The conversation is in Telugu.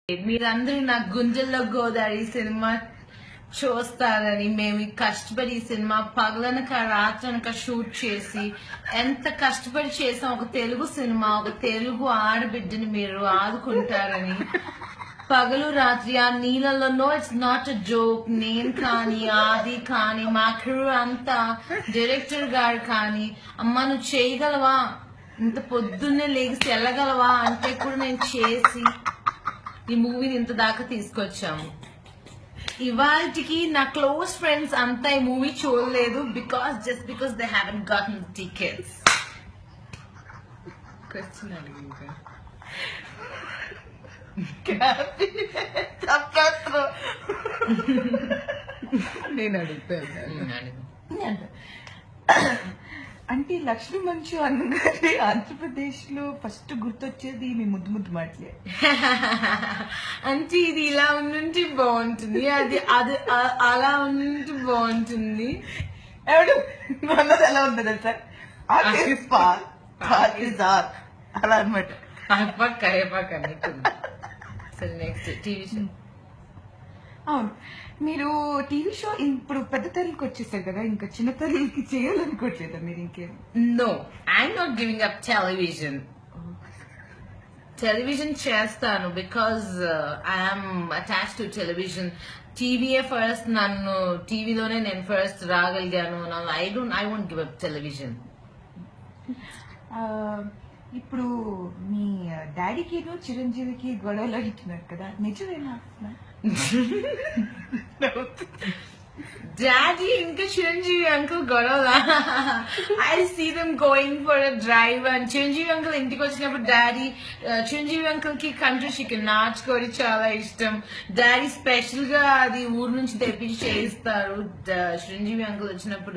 మీరందరూ నా గుంజల్లో గోదావరి సినిమా చూస్తారని మేము కష్టపడి ఈ సినిమా పగలనక రాత్రనక షూట్ చేసి ఎంత కష్టపడి చేసాం. ఒక తెలుగు సినిమా, ఒక తెలుగు ఆడబిడ్డని మీరు ఆదుకుంటారని పగలు రాత్రి ఆ నీళ్ళలో. No it's not a joke. నేను కానీ ఆది కానీ మా క్రూ అంతా, డైరెక్టర్ గారు కానీ, అమ్మ నువ్వు చేయగలవా, ఇంత పొద్దున్నే లేచి వెళ్ళగలవా అంటే కూడా నేను చేసి ఈ మూవీని ఇంత దాకా తీసుకొచ్చాము. ఇవాళకి నా క్లోజ్ ఫ్రెండ్స్ అంతా ఈ మూవీ చూడలేదు just because they haven't గాటన్ tickets. Question అడిగింది నేను అడుగుతాను. అంటే లక్ష్మీ మంచు అనగానే ఆంధ్రప్రదేశ్ లో ఫస్ట్ గుర్తొచ్చేది మీ ముద్దు ముద్దు మాటలే. అంటే ఇది ఇలా ఉండుంటే బాగుంటుంది, అది అది అలా ఉండుంటే బాగుంటుంది. ఎవడు అన్నది ఎలా ఉంటుంది సార్, అలా అనమాట. కరేపాక్ అన్నట్టుంది. సరే నెక్స్ట్ టీవీ షో. అవును, మీరు టీవీ షో ఇప్పుడు పెద్ద తల్లికి వచ్చేసారు కదా, ఇంకా చిన్న తల్లికి చేయాలనుకోవట్లేదా మీరు ఇంకేం? No, I'm not giving up television. Television చేస్తాను because I'm attach to television. టీవీయే ఫస్ట్, నన్ను టీవీలోనే నేను ఫస్ట్ రాగలిగాను. I won't give up television. ఇప్పుడు మీ డాడీకి చిరంజీవికి గొడవలు అంటున్నారు కదా, నిజమేనా? డాడీ ఇంకా చిరంజీవి అంకుల్ గొడవ. I see them going for a drive and Chiranjeevi uncle ఇంటికి వచ్చినప్పుడు డాడీ, చిరంజీవి అంకుల్ కి కంట్రీ చికెన్ నాచుకోడి చాలా ఇష్టం. డాడీ స్పెషల్ గా అది ఊరు నుంచి తెప్పించి చేయిస్తారు చిరంజీవి అంకుల్ వచ్చినప్పుడు.